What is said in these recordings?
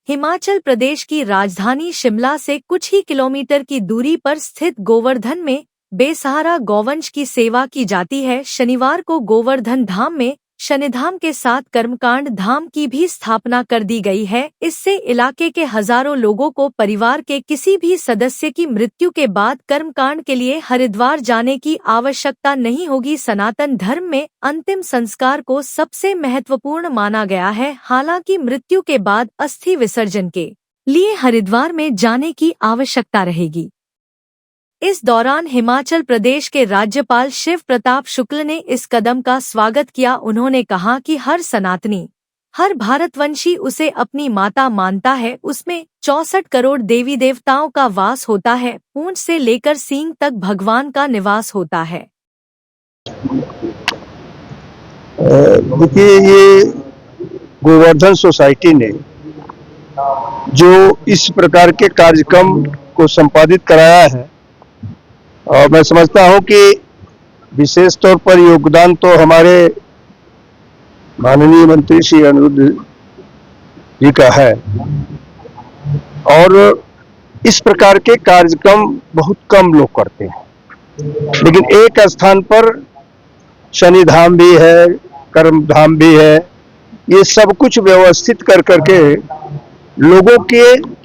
हिमाचल प्रदेश की राजधानी शिमला से कुछ ही किलोमीटर की दूरी पर स्थित गोवर्धन में बेसहारा गौवंश की सेवा की जाती है। शनिवार को गोवर्धन धाम में शनिधाम के साथ कर्मकांड धाम की भी स्थापना कर दी गई है। इससे इलाके के हजारों लोगों को परिवार के किसी भी सदस्य की मृत्यु के बाद कर्मकांड के लिए हरिद्वार जाने की आवश्यकता नहीं होगी। सनातन धर्म में अंतिम संस्कार को सबसे महत्वपूर्ण माना गया है। हालांकि मृत्यु के बाद अस्थि विसर्जन के लिए हरिद्वार में जाने की आवश्यकता रहेगी। इस दौरान हिमाचल प्रदेश के राज्यपाल शिव प्रताप शुक्ल ने इस कदम का स्वागत किया। उन्होंने कहा कि हर सनातनी, हर भारतवंशी उसे अपनी माता मानता है। उसमें 64 करोड़ देवी देवताओं का वास होता है। पूंछ से लेकर सींग तक भगवान का निवास होता है। देखिए, ये गोवर्धन सोसाइटी ने जो इस प्रकार के कार्यक्रम को संपादित कराया है, और मैं समझता हूं कि विशेष तौर पर योगदान तो हमारे माननीय मंत्री श्री अनिरुद्ध जी का है। और इस प्रकार के कार्यक्रम बहुत कम लोग करते हैं, लेकिन एक स्थान पर शनि धाम भी है, कर्म धाम भी है। ये सब कुछ व्यवस्थित कर करके लोगों के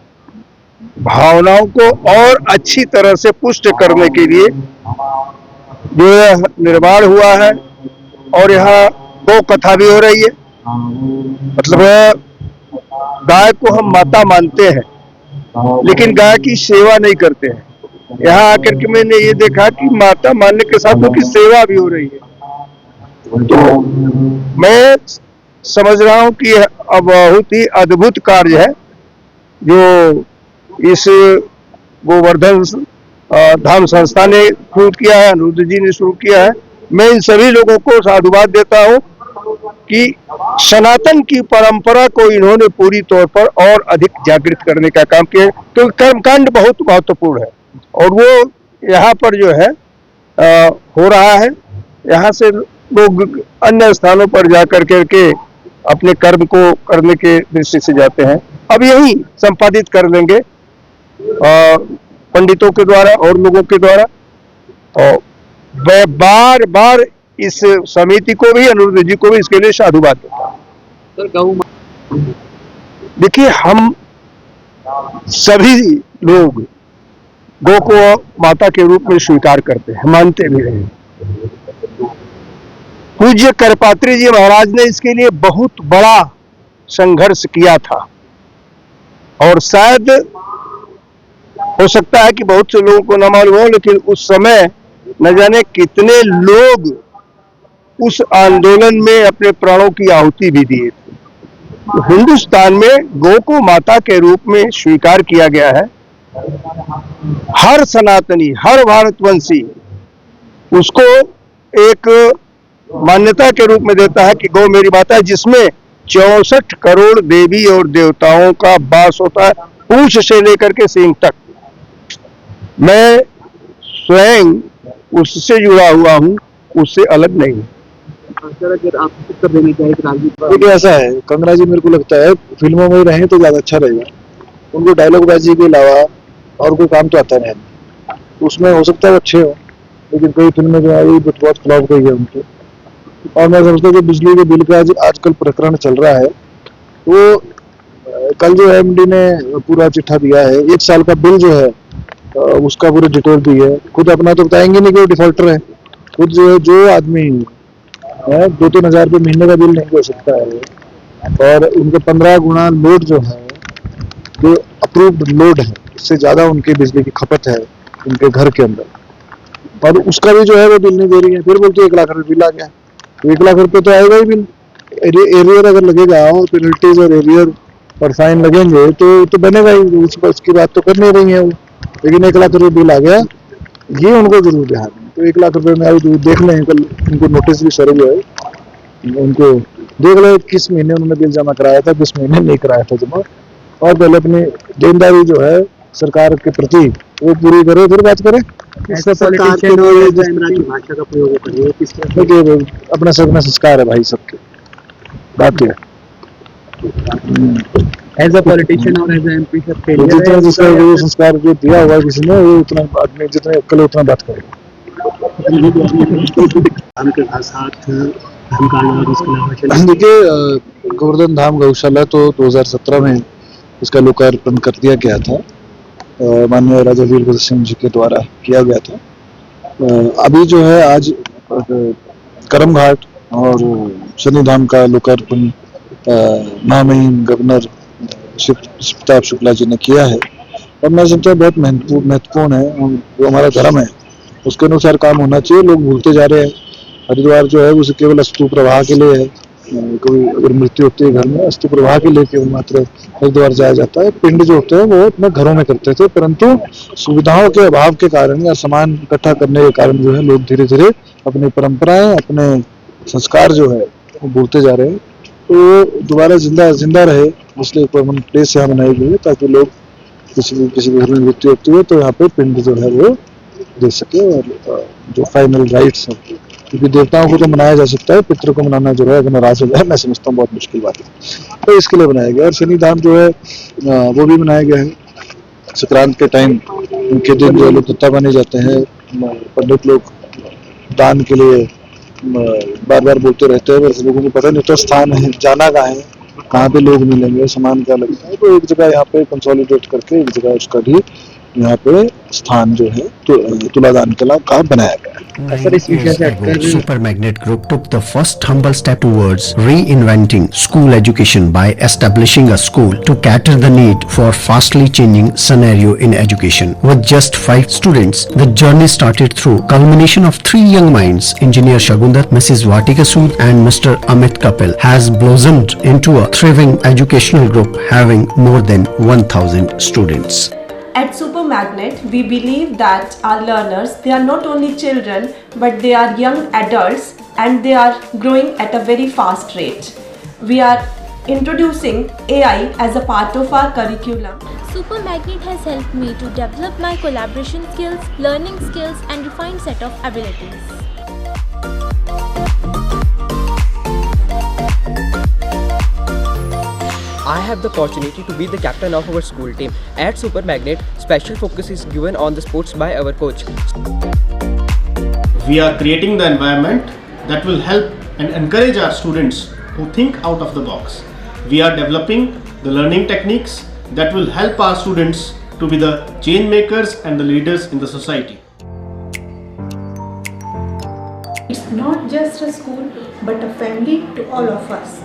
भावनाओं को और अच्छी तरह से पुष्ट करने के लिए जो निर्माण हुआ है। और यहाँ गौ कथा भी हो रही है। मतलब गाय को हम माता मानते हैं, लेकिन गाय की सेवा नहीं करते हैं। यहाँ आकर के मैंने ये देखा कि माता मानने के साथ उनकी सेवा भी हो रही है। तो मैं समझ रहा हूँ कि यह बहुत ही अद्भुत कार्य है जो इस गोवर्धन धाम संस्था ने शुरू किया है, अनिरुद्ध जी ने शुरू किया है। मैं इन सभी लोगों को साधुवाद देता हूं कि सनातन की परंपरा को इन्होंने पूरी तौर पर और अधिक जागृत करने का काम किया, क्योंकि कर्मकांड बहुत महत्वपूर्ण है और वो यहाँ पर जो है हो रहा है। यहाँ से लोग अन्य स्थानों पर जाकर के अपने कर्म को करने के दृष्टि से जाते हैं। अब यही संपादित कर लेंगे पंडितों के द्वारा और लोगों के द्वारा। और मैं बार बार इस समिति को भी, अनिरुद्ध जी को भी इसके लिए साधुवाद देता हूं। देखिए, हम सभी लोग गौ को माता के रूप में स्वीकार करते हैं, मानते भी रहे। पूज्य करपात्री जी महाराज ने इसके लिए बहुत बड़ा संघर्ष किया था और शायद हो सकता है कि बहुत से लोगों को न मालूम हो, लेकिन उस समय न जाने कितने लोग उस आंदोलन में अपने प्राणों की आहुति भी दिए थे। तो हिंदुस्तान में गौ को माता के रूप में स्वीकार किया गया है। हर सनातनी, हर भारतवंशी उसको एक मान्यता के रूप में देता है कि गौ मेरी माता है, जिसमें 64 करोड़ देवी और देवताओं का वास होता है, पूंछ से लेकर के सींग तक। मैं स्वयं उससे जुड़ा हुआ हूँ, उससे अलग नहीं हूँ। देखिए, ऐसा है, कंगना जी मेरे को लगता है फिल्मों में रहें तो ज्यादा अच्छा रहेगा। उनको डायलॉग बाजी के अलावा और कोई काम तो आता नहीं। उसमें हो सकता है अच्छे हो, लेकिन कई फिल्में जो आई बहुत फ्लॉप गई है उनकी। और मैं समझता हूँ कि बिजली के बिल का आजकल प्रकरण चल रहा है, तो कल जो एमडी ने पूरा चिट्ठा दिया है, 1 साल का बिल जो है उसका पूरी डिटेल दी है। खुद अपना तो बताएंगे नहीं कि वो डिफॉल्टर है। खुद जो है, जो आदमी है 2-3 हजार रुपये महीने का बिल नहीं दे सकता है, और उनके 15 गुना लोड जो है, जो अप्रूव्ड लोड है, उससे ज्यादा उनकी बिजली की खपत है उनके घर के अंदर, और उसका भी जो है वो बिल नहीं दे रही है। फिर बोलते 1 लाख रुपये बिल आ गया। 1 लाख रुपये तो आएगा ही बिल। एरियर अगर लगेगा और पेनल्टीज और एरियर और फाइन लगेंगे तो बनेगा ही। उसकी बात तो कर नहीं रही है वो, लेकिन 1 लाख रुपये बिल आ गया, ये उनको जरूर ध्यान है। तो 1 लाख रुपये में अभी देख लें, कल उनको नोटिस भी सर जो है, उनको देख लें किस महीने उन्होंने बिल जमा कराया था, किस महीने नहीं कराया था जमा, और पहले अपनी देनदारी जो है सरकार के प्रति वो पूरी करे, फिर बात करें। सरकार के भाषा का प्रयोग करिए, अपना संस्कार है भाई सबके, बात है। एज अ पॉलिटिशियन और एज एमपी सर तो फेलियर जितना है जिसका उनका, वो संस्कार जो दिया हुआ है किसी ने, वो उतना आदमी जितने अक्ल है उतना बात करेगा। काम के साथ धर्म कांड और इसके अलावा चलिए देखिए, गोवर्धन धाम गौशाला तो 2017 में इसका लोकार्पण कर दिया गया था, माननीय राजा वीरभद्र सिंह जी के द्वारा किया गया था। अभी जो है आज करम घाट और शनि धाम का लोकार्पण महामहिम गवर्नर शिव प्रताप शुक्ला जी ने किया है, और मैं समझता हूँ बहुत महत्वपूर्ण है। जो हमारा धर्म है उसके अनुसार काम होना चाहिए। लोग भूलते जा रहे हैं, हरिद्वार जो है उसे केवल अस्तु प्रवाह के लिए है। कोई अगर मृत्यु होती है घर में, अस्तु प्रवाह के लिए केवल मात्र हरिद्वार जाया जाता है। पिंड जो होते हैं वो अपने घरों में करते थे, परंतु सुविधाओं के अभाव के कारण या सामान इकट्ठा करने के कारण जो है लोग धीरे धीरे अपनी परंपराएं, अपने संस्कार जो है वो भूलते जा रहे हैं। तो दोबारा जिंदा रहे, इसलिए परमानेंट प्लेस यहाँ बनाई गई है, ताकि लोग किसी भी घर में मृत्यु होती है तो यहाँ पे पिंड जो है वो दे सके। और जो फाइनल राइट्स हैं, क्योंकि देवताओं को तो मनाया जा सकता है, पितरों को मनाना जो है अगर नाराज हो जाए, मैं समझता हूँ बहुत मुश्किल बात है, तो इसके लिए बनाया गया। और शनि धाम जो है वो भी बनाया गया है। संक्रांत के टाइम उनके दिन जो लोग दत्ता बने जाते हैं, पंडित लोग दान के लिए बार बार बोलते रहते हैं, वैसे लोगों को पता नहीं तो स्थान है, जाना कहाँ पे लोग मिलेंगे, सामान क्या लगता है, तो एक जगह यहाँ पे कंसोलिडेट करके एक जगह उसका भी यहाँ पे स्थान जो है तुलादान कला का बनाया गया है। 9 years ago, Super Magnet Group took the first humble step towards reinventing school education by establishing a school to cater the need for fastly changing scenario in education. With just 5 students, the journey started through culmination of 3 young minds, Engineer Shagundar, Mrs. Vatika Sood and Mr. Amit Kapil, has blossomed into a thriving educational group having more than 1,000 students. At Super Magnet, we believe that our learners, they are not only children, but they are young adults and they are growing at a very fast rate. We are introducing AI as a part of our curriculum. Super Magnet has helped me to develop my collaboration skills, learning skills and refined set of abilities. I have the opportunity to be the captain of our school team. At Super Magnet, special focus is given on the sports by our coach. We are creating the environment that will help and encourage our students who think out of the box. We are developing the learning techniques that will help our students to be the change makers and the leaders in the society. It's not just a school, but a family to all of us.